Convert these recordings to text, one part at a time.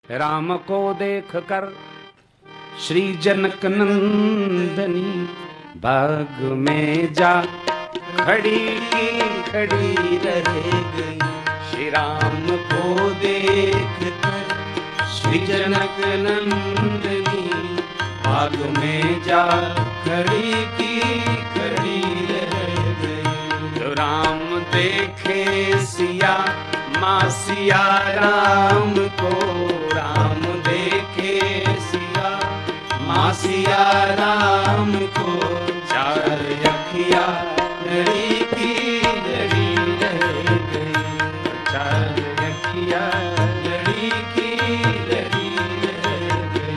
राम को देख कर श्री जनक नंदनी बाग में जा खड़ी की खड़ी रह गई। श्री राम को देख कर श्री जनक नंदनी बाग में जा खड़ी की खड़ी रह गई। जो राम देखे सिया माँ सिया राम को, राम देखे सिया माँ सिया राम को, चार अखिया लड़ी की लड़ी रह गई। चार अखिया लड़ी की लड़ी रह गई।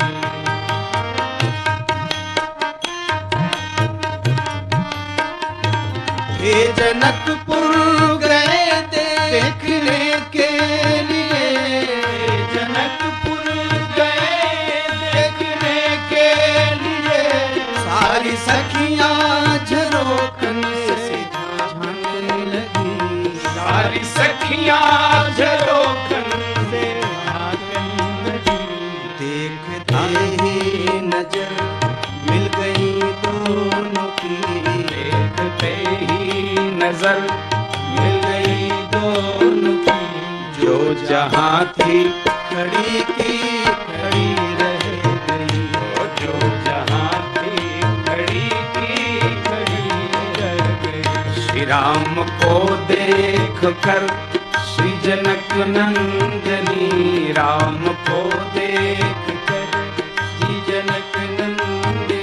हे जनकपुर गए देखने के लिए, जनकपुर गए देखने के लिए, सारी सखियां झरोखन से झांकने लगी। सारी सखियां झरोखन से झांकने लगी। देखते ही नजर मिल गई दोनों की, देखते ही नजर मिल गई दोनों की। जो जहां थी खड़ी की खड़ी रह गई। जो जहां थी खड़ी की खड़ी रह गई। श्री राम को देख कर श्री जनक नंदनी, राम को देख कर श्री जनक नंदनी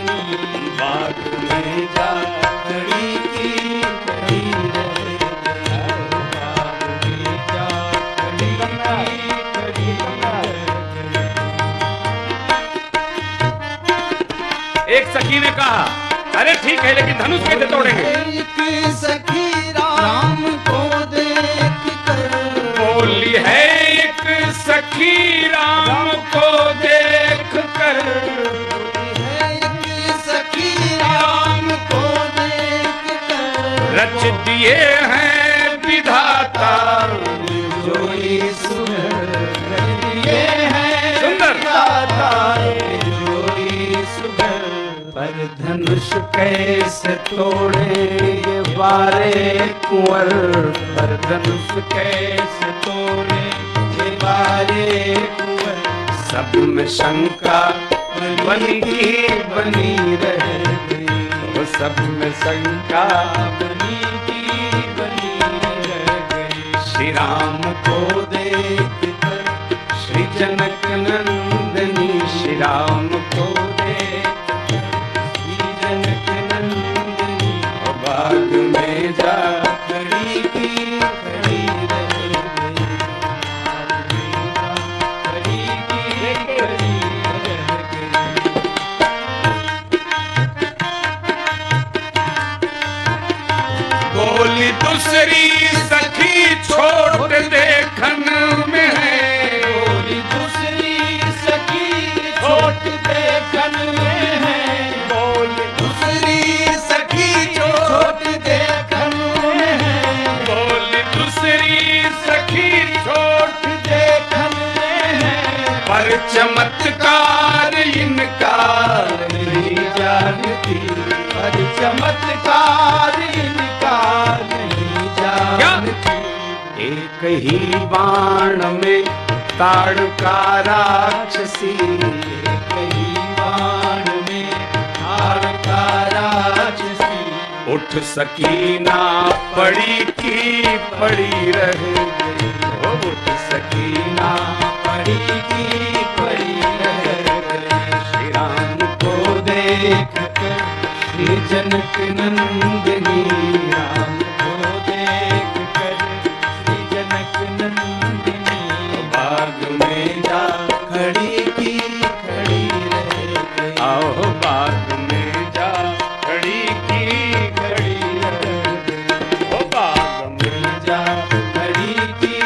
बाग में जा खड़ी की खड़ी रह गई। बाग में जा खड़ी की खड़ी रह गई। एक सखी ने कहा, अरे ठीक है लेकिन धनुष कैसे तोड़ेंगे? एक सखी राम को देख कर बोली है एक सखी राम को देख कर, एक सखी राम को देख कर, रच दिए हैं विधाता जो ईश्वर रच दिए हैं सुंदर विधाता, जो ईश्वर। पर धनुष कैसे तोड़े ये बारे कुंवर, पर धनुष कैसे तोड़े ये बारे कुंवर। सब में शंका बनी की बनी रह गई। वो सब में शंका बनी की बनी रह गई। श्री राम को देख कर श्री जनक नंदनी, श्री राम को देख जनक नंदनी बाग में जा खड़ी की खड़ी रह गई। खड़ी की खड़ी रह गई। बोली दूसरी सखी छोड़ देखन में है, बोली दूसरी सखी छोट देखन में है। बोली दूसरी सखी छोट देखन में है। बोली दूसरी सखी छोड़ देखन में है। पर चमत्कार इनका नहीं जानती, पर चमत्कार इनका नहीं जानती। एक ही बाण में ताड़का राक्षसी, एक ही बाण में ताड़का राक्षसी। उठ सकी ना पड़ी की पड़ी रह गई। उठ सकी ना पड़ी की पड़ी रह गई। श्री राम को देख कर श्री जनक नंदनी, राम को देख कर श्री जनक नंदिनी बाग में जा खड़ी की खड़ी रह गई। आओ बाग में जा खड़ी की खड़ी रह गई। ओ बाग में जा खड़ी की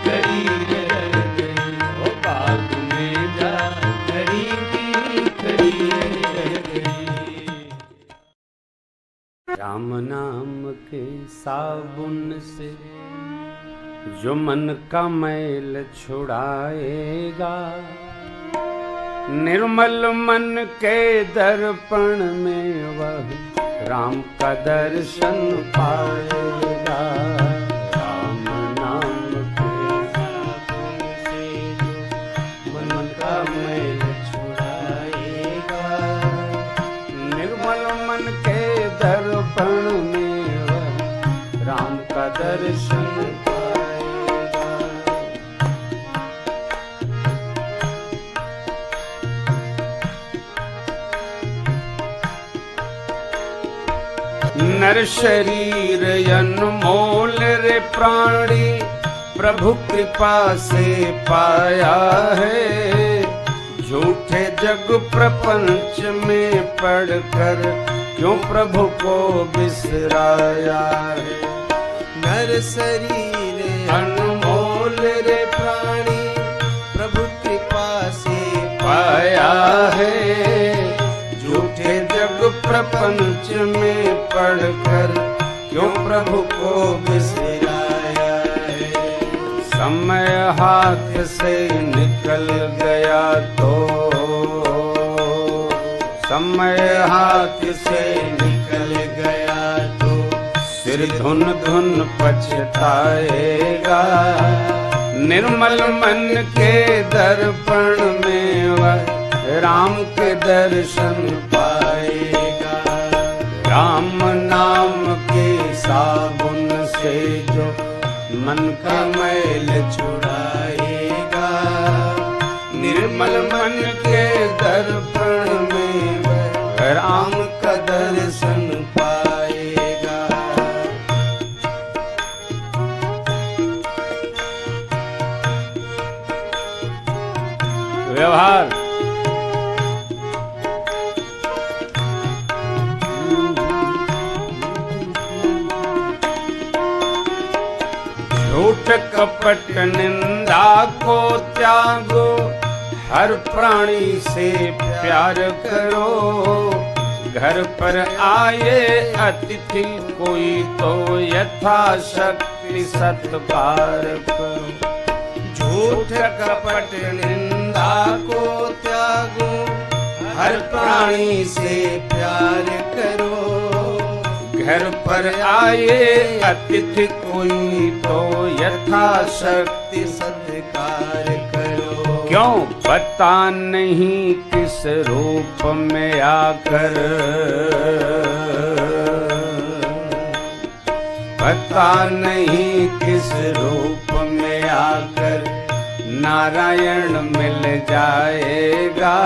खड़ी रह गई। ओ बाग में जा खड़ी की खड़ी रह गई। राम नाम के साबुन से जो मन का मैल छुड़ाएगा, निर्मल मन के दर्पण में वह राम का दर्शन पाएगा। राम नाम के साबुन से जो मन का मैल छुड़ाएगा। निर्मल मन के दर्पण में वह राम का दर्शन नर शरीर अनमोल रे प्राणी प्रभु कृपा से पाया है। झूठे जग प्रपंच में पड़कर क्यों प्रभु को बिसराया है। नर शरीर अनमोल रे प्राणी प्रभु कृपा से पाया है। झूठे जग प्रपंच में पढ़कर क्यों प्रभु को बिसराया है। समय हाथ से निकल गया तो समय हाथ से निकल गया तो सिर धुन धुन पछताएगा। निर्मल मन के दर्पण में वह राम के दर्शन पाएगा। राम नाम के साबुन से जो मन का मैल छुड़ाएगा। निर्मल मन के दर्पण में वह राम का दर्शन पाएगा। व्यवहार झूठ कपट निंदा को त्यागो। हर प्राणी से प्यार करो। घर पर आए अतिथि कोई तो यथाशक्ति सत्कार करो। झूठ कपट निंदा को त्यागो। हर प्राणी से प्यार करो। घर पर आए अतिथि कोई तो यथाशक्ति सत्कार करो। क्यों पता नहीं किस रूप में आकर। पता नहीं किस रूप में आकर नारायण मिल जाएगा।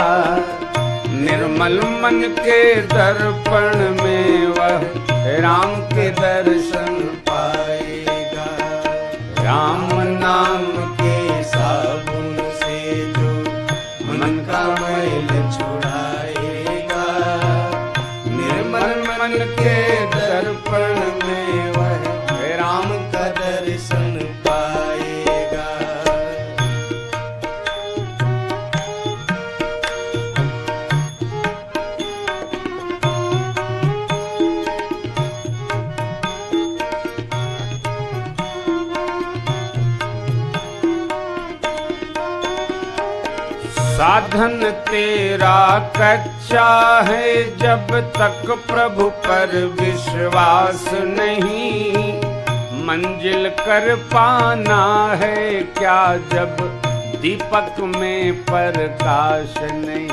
निर्मल मन के दर्पण में वह राम के दर्शन पाएगा। राम नाम के साबुन से जो मन का मैल छुड़ाएगा। निर्मल मन के दर्पण में वह राम का दर्शन पाएगा। साधन तेरा कच्चा है जब तक प्रभु पर विश्वास नहीं। मंजिल कर पाना है क्या जब दीपक में प्रकाश नहीं।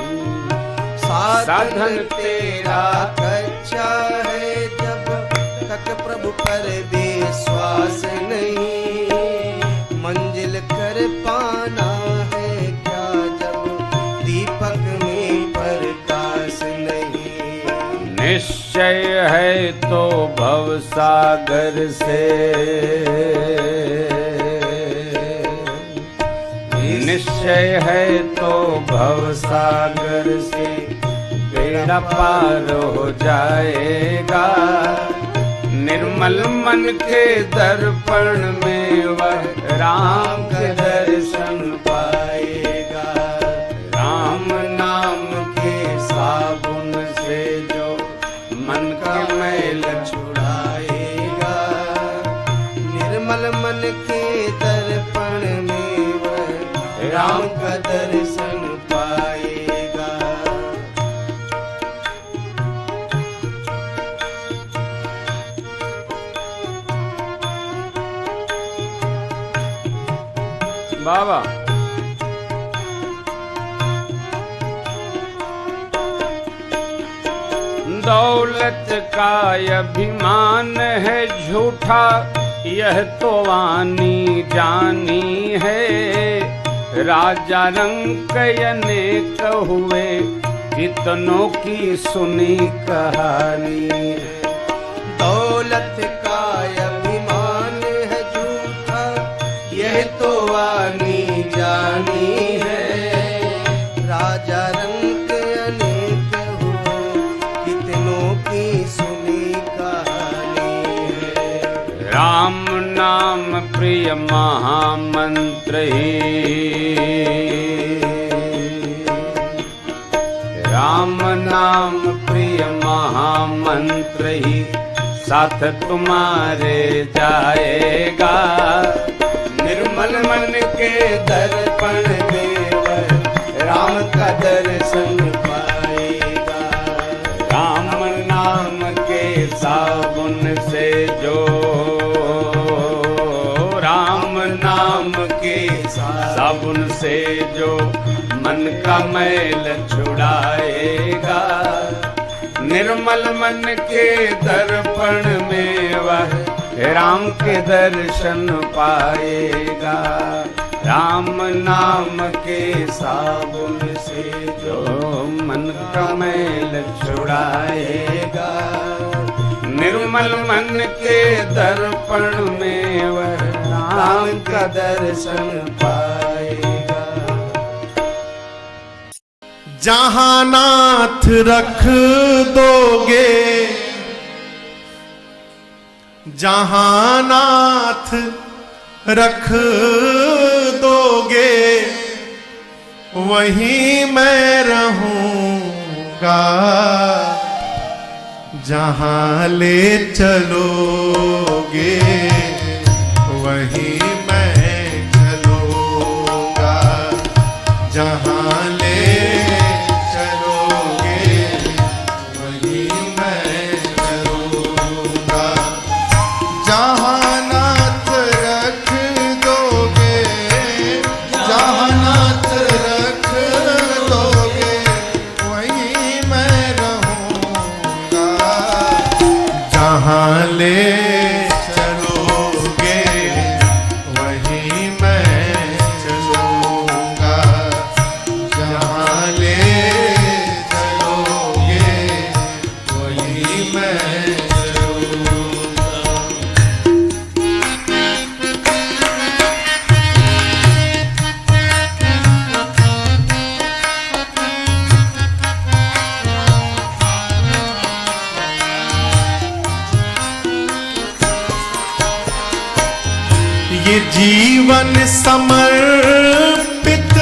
साधन तेरा कच्चा है जब तक प्रभु पर विश्वास नहीं। मंजिल कर पाना है क्या जब दीपक में प्रकाश नहीं। निश्चय है तो भव सागर से। निश्चय है तो भव सागर से बेड़ा पार हो जाएगा। निर्मल मन के दर्पण में वह राम के दर्शन पाएगा। राम नाम के साबुन से जो मन का मैल छुड़ाएगा। निर्मल मन के दर्पण में वह राम का दर्शन पाएगा। बाबा दौलत का अभिमान है झूठा, यह तो वानी जानी है। राजा रंक अनेक हुए, कितनों की सुनी कहानी है। दौलत का अभिमान है झूठा, यह तो वानी जानी है। राजा रंग अनेक हुए, कितनों की सुनी कहानी है। राम नाम प्रिय महामंत्र ही, राम नाम प्रिय महामंत्र ही साथ तुम्हारे जाएगा। निर्मल मन के दर्पण में वह राम का दर्शन पाएगा। राम नाम के साबुन से जो, राम नाम के साबुन से जो मन का मैल छुड़ाएगा। निर्मल मन के दर्पण में वह राम के दर्शन पाएगा। राम नाम के साबुन से जो मन का मैल छुड़ाएगा। निर्मल मन के दर्पण में वह राम का दर्शन पाएगा। जहाँ नाथ रख दोगे, जहाँ नाथ रख दोगे, वहीं मैं रहूँगा। जहाँ ले चलोगे, वहीं मैं चलूँगा। जहाँ ले ये जीवन समर्पित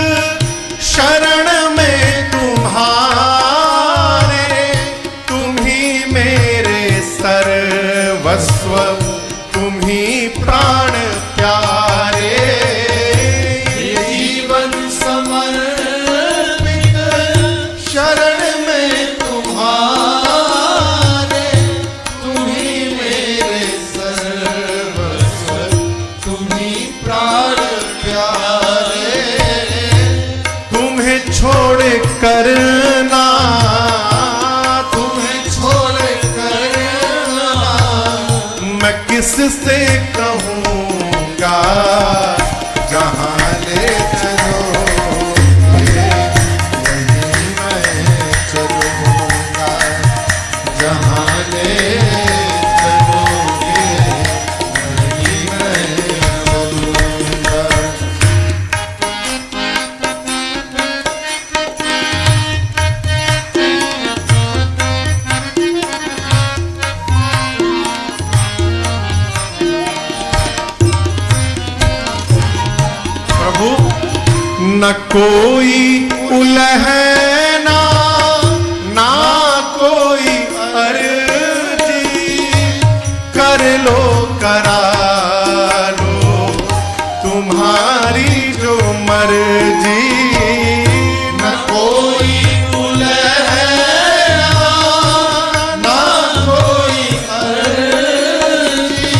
शरण में तुम्हारे, तुम ही मेरे सर्वस्व, तुम ही प्राण प्यारे। ये जीवन समर्पित शरण में तुम्हारे, तुम ही मेरे सर्वस्व, तुम ही प्राण प्यारे। तुम्हें छोड़ कर ना, तुम्हें छोड़ कर ना, मैं किससे कहूँगा। जहाँ ले चलोगे, वहीं मैं चलूँगा। जहाँ ले चलोगे, वहीं मैं चलूँगा। प्रभु न कोई उलहना, ना कोई अर्जी, कर लो करा लो तुम्हारी जो मर्जी। न कोई उलहना, ना कोई अर्जी,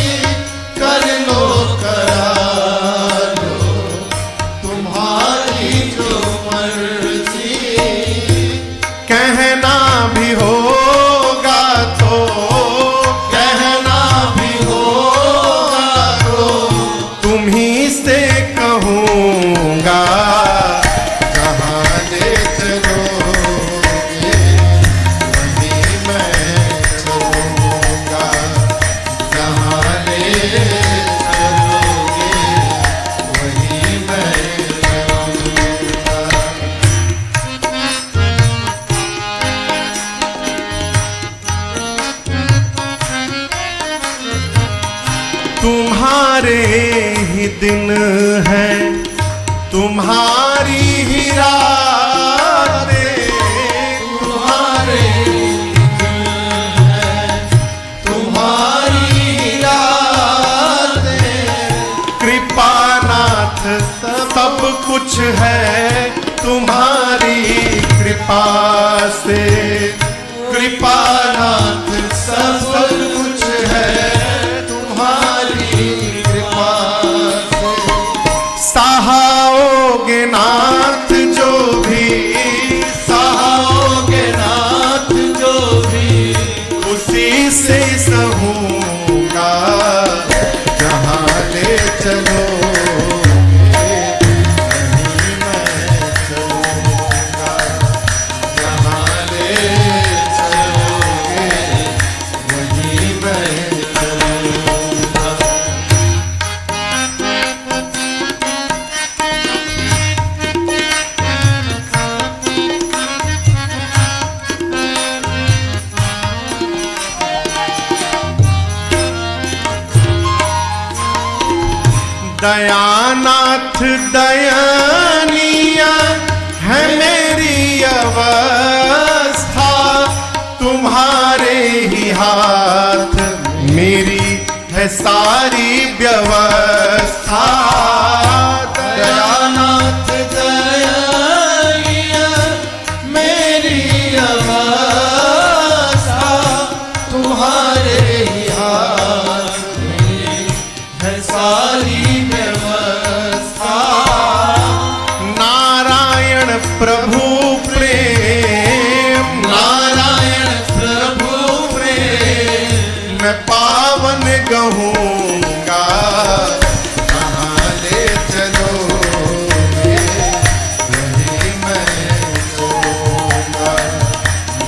कर लो करा लो दिन है तुम्हारी ही रातें, तुम्हारे दिल है तुम्हारी ही रातें। कृपानाथ सब कुछ है तुम्हारी कृपा से, कृपानाथ सब कुछ है तुम्हारी कृपा से। सहाओगे नाथ जो भी, सहाओगे नाथ जो भी, उसी से सहूंगा जहाँ ले चलो दयानाथ दयानिया है मेरी अवस्था, तुम्हारे ही हाथ मेरी है सारी व्यवस्था। दयानाथ दयानिया मेरी अवस्था, तुम्हारे ही हाथ में है सारी व्यवस्था। नारायण प्रभु प्रेम, नारायण प्रभु प्रेम, मैं पावन कहूँगा कहाँ ले चलोगे वहीं मैं चलूँगा,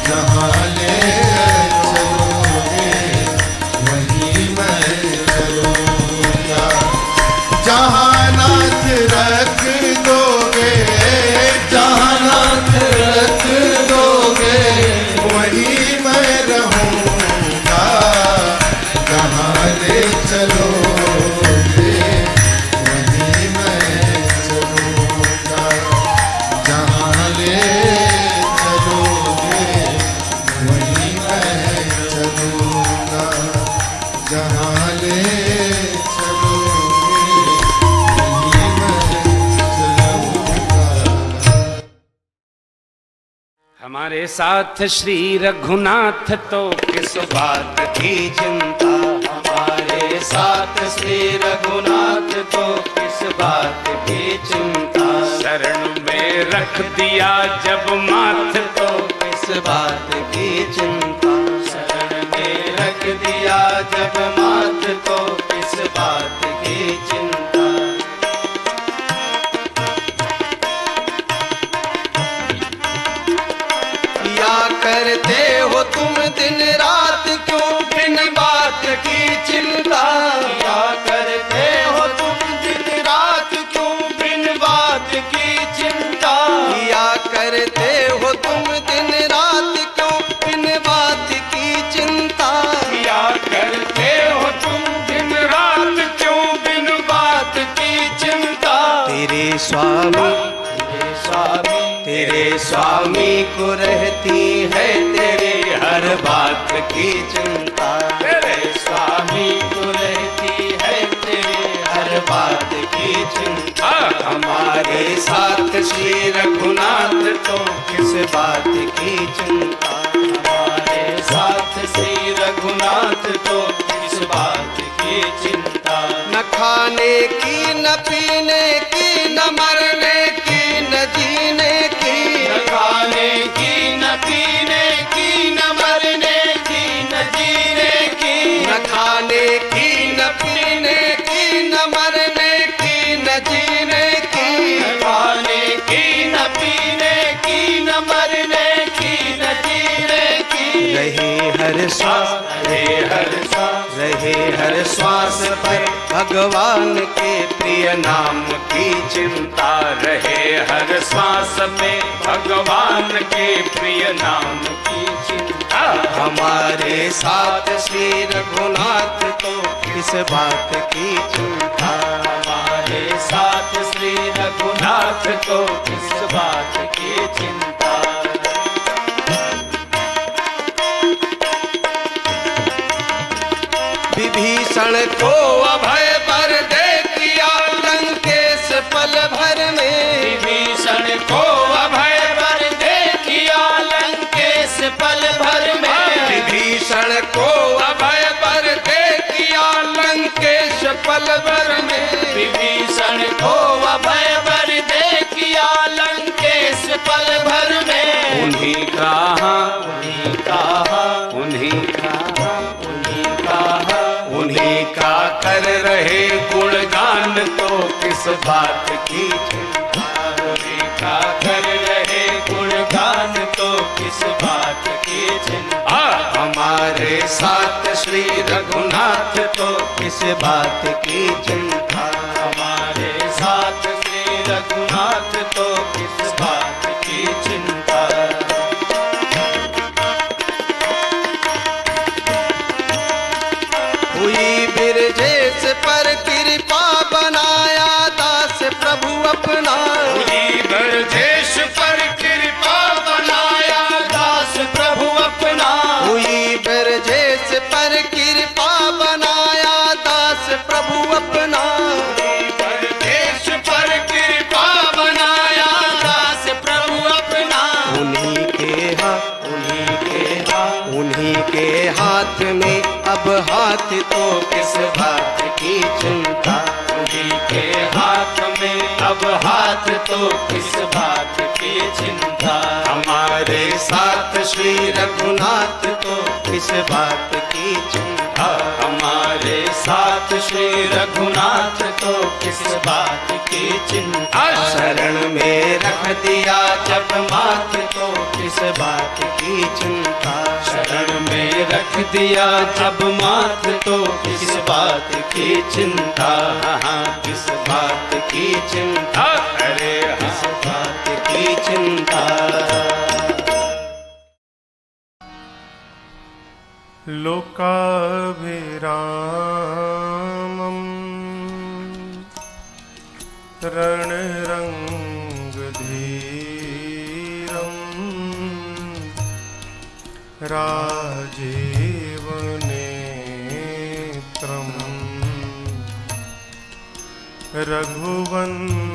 जहाँ ले चलोगे वहीं मैं चलूँगा। जहाँ नाथ रख दोगे, जहाँ नाथ रख दोगे वहीं मैं रहूँगा, जहाँ ले चलोगे वहीं मैं चलूँगा, जहाँ ले चलोगे वहीं मैं चलूँगा, जहाँ ले चलोगे वहीं मैं चलूँगा। हमारे साथ श्री रघुनाथ तो किस बात की चिंता, हमारे साथ श्री रघुनाथ तो किस बात की चिंता। शरण में रख दिया जब माथ तो किस बात की चिंता, शरण में रख दिया जब माथ तो किस बात की चिंता। या करते हो तुम दिन रात क्यों बिन बात की चिंता, या करते हो तुम दिन रात क्यों बिन बात की चिंता, या करते हो तुम दिन रात क्यों बिन बात की चिंता, या करते हो तुम दिन रात क्यों बिन बात की चिंता। तेरे स्वामी तेरे स्वामी को रहती है तेरे हर बात की चिंता, तेरे स्वामी को रहती है तेरे हर बात की चिंता। हमारे साथ श्री रघुनाथ तो किस बात की चिंता, हमारे साथ श्री रघुनाथ तो किस बात की चिंता। न खाने की न पीने की न मरने की न जीने की, न खाने की न पीने की न मरने की न जीने की, न खाने की न पीने की न मरने की न जीने की, न खाने की न पीने की न मरने की न जीने की। रहे हर श्वास रहे हर श्वास रहे हर श्वास पर भगवान के प्रिय नाम की चिंता, रहे हर श्वास पे भगवान के प्रिय नाम की चिंता। हमारे साथ श्री रघुनाथ तो किस बात की चिंता। हमारे साथ श्री रघुनाथ को किस बात की चिंता। विभीषण को अभय वर दे दिया लंकेश पल भर में। विभीषण को अभय वर दे दिया लंकेश पल भर में। विभीषण को अभय वर दे दिया लंकेश पल भर में। विभीषण को अभय वर दे दिया लंकेश पल भर में। उन्हीं का उन्हीं का उन्हीं का उन्हीं का कर रहे गुणगान तो किस बात की चिंता। उन्हीं का कर रहे गुणगान तो किस बात की चिंता। हमारे साथ श्री रघुनाथ तो किस बात की चिंता। हमारे साथ श्री रघुनाथ तो किस बात की चिंता। हुई बिरजेश पर कृपा बनाया दास प्रभु अपना। हुई बिरजेश पर कृपा बनाया दास प्रभु अपना। हुई बिरजेश पर कृपा बनाया दास प्रभु अपना। बिरजेश पर कृपा बनाया दास प्रभु अपना। उन्हीं के हाथ में अब हाथ तो किस बात की चिंता। उन्हीं के हाथ में अब हाथ तो किस बात की चिंता। हमारे साथ श्री रघुनाथ तो किस बात की चिंता। हमारे साथ श्री रघुनाथ तो किस बात की चिंता। शरण में रख दिया जब माथ तो किस बात की चिंता। शरण में रख दिया जब माथ तो किस बात की चिंता। किस बात की चिंता। अरे किस बात की चिंता। लोकाभिरामम् रणरङ्गधीरम् राजीवनेत्रम् रघुवंशनाथम्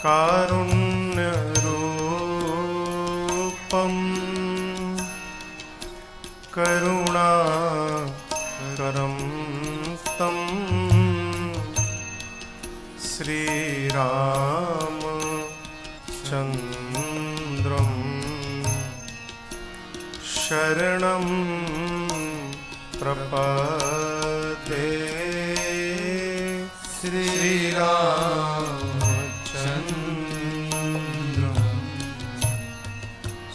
कारुण्यरूपम् करुणाकरं तं श्रीरामचन्द्रं शरणं प्रपद्ये। श्रीरामचन्द्रं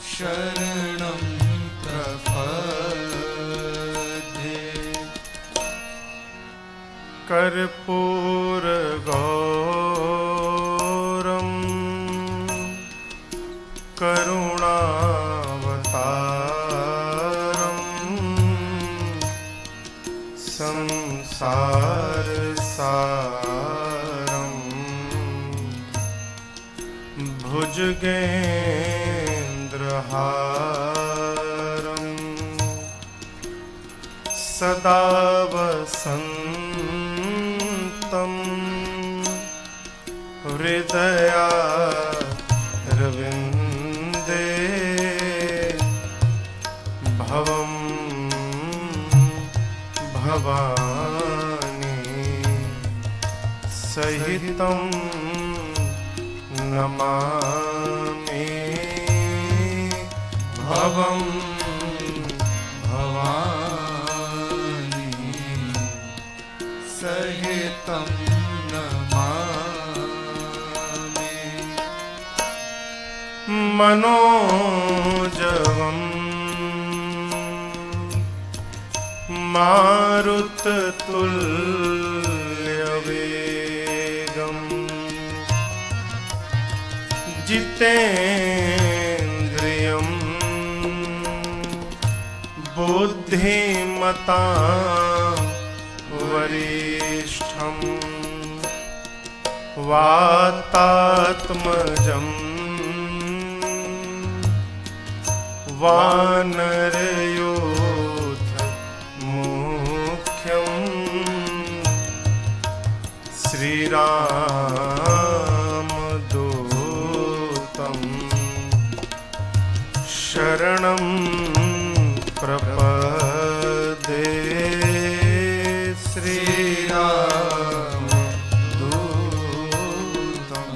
शरणं प्रपद्ये। कर्पूरगौरं करुणावतारं संसारसारं भुजगेन्द्रहारं सदा वसन्तं हृदयारविन्दे भवं भवानी सहितं नमामि। भवं भवानी सहितं नमामि। मनोजवम् मारुततुल्यवेगम् जितेन्द्रियं बुद्धिमतां वरिष्ठं वातात्मजं वानरयूथ मुख्यं श्रीरामदूतं शरणं प्रपदे श्रीरामदूतं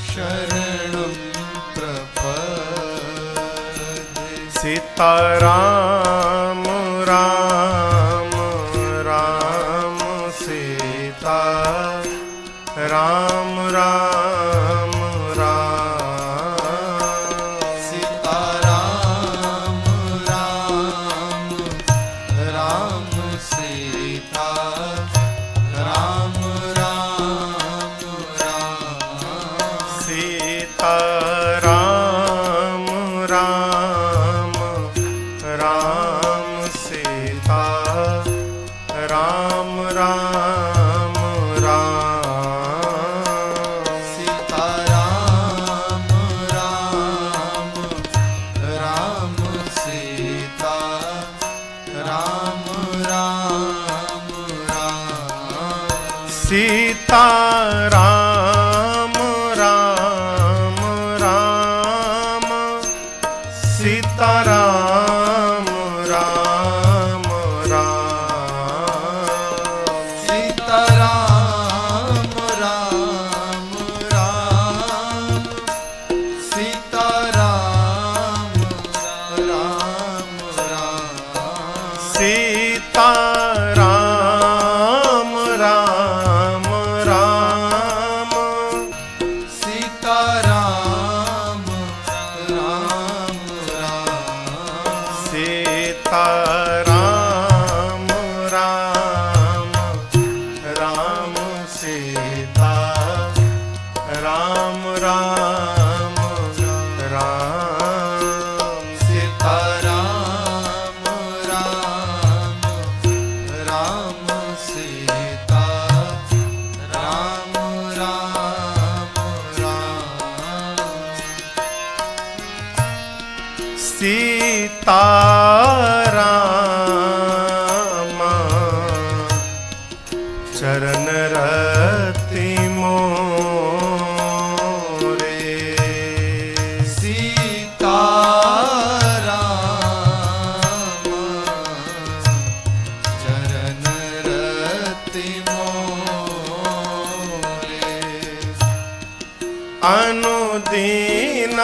शरणं प्रपद्ये। सीताराम राम राम सीता राम राम राम सीताराम राम राम सीता राम राम राम सीता राम राम राम सीता राम राम राम सीताराम राम राम सीता राम राम राम सीता राम राम राम सीता राम राम राम सीताराम राम राम सीताराम राम राम सीता राम राम राम सीताराम राम राम सीता राम राम राम सीता राम राम राम सीताराम राम राम सीता राम राम राम सीता राम चरण रति मोरे सीताराम चरण रति मोरे अनुदीन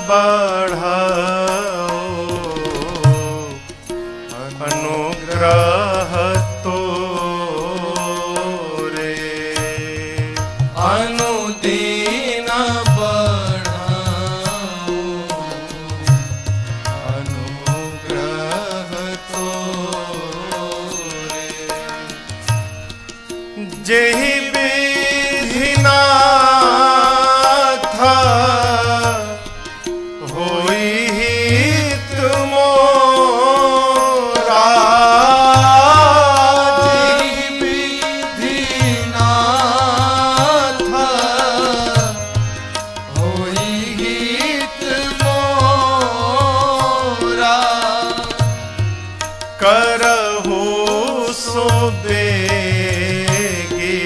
बढ़ाओ अनुग्रह तोरे अनुदीन बढ़ाओ अनुग्रह तोरे जेहि विधिनाथ होई हित मोरा जेहि विधिनाथ होई हित मोरा करहु सो बेगी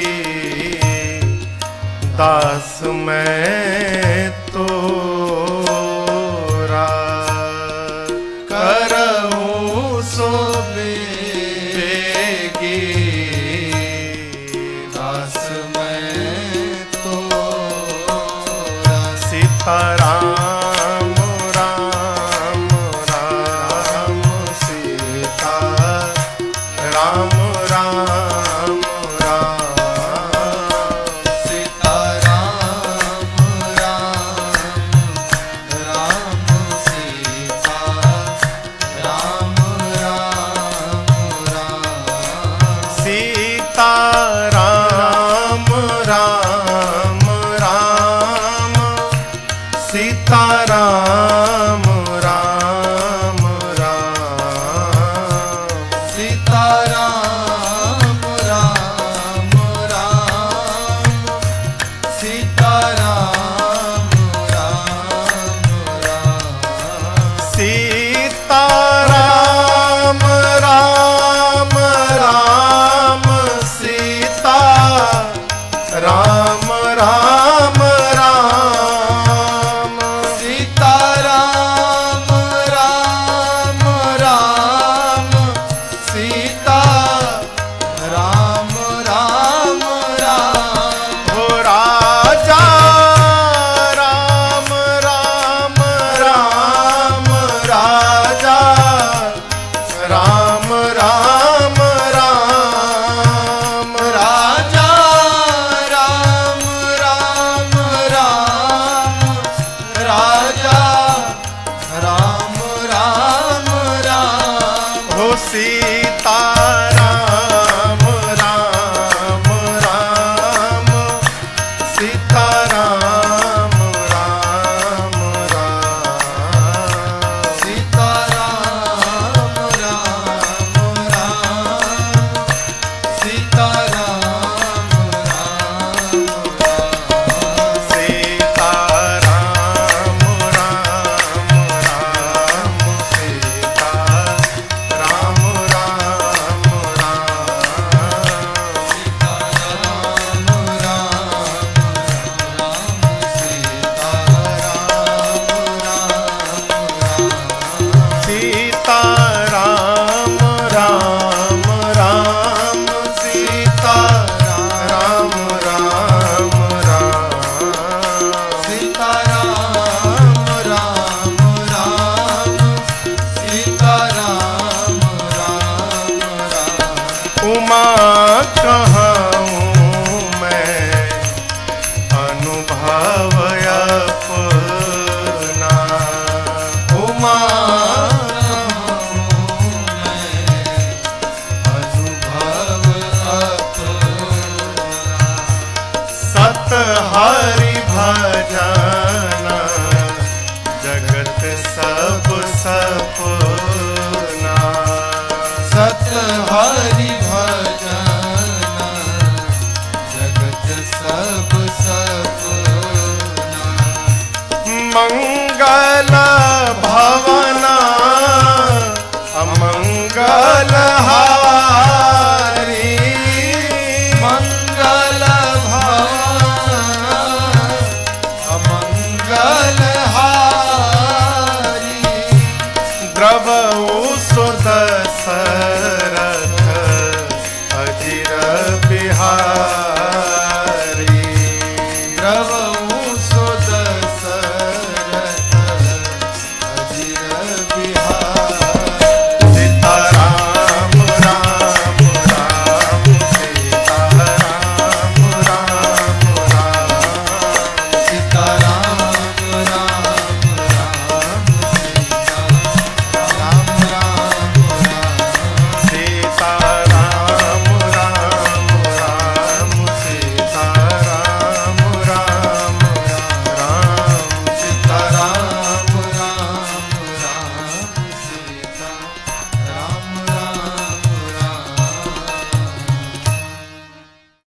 दास मैं तोरा करहु सो बेगी दास मैं तोरा सीता राम राम राम सीता राम राम राम सीताराम मंगल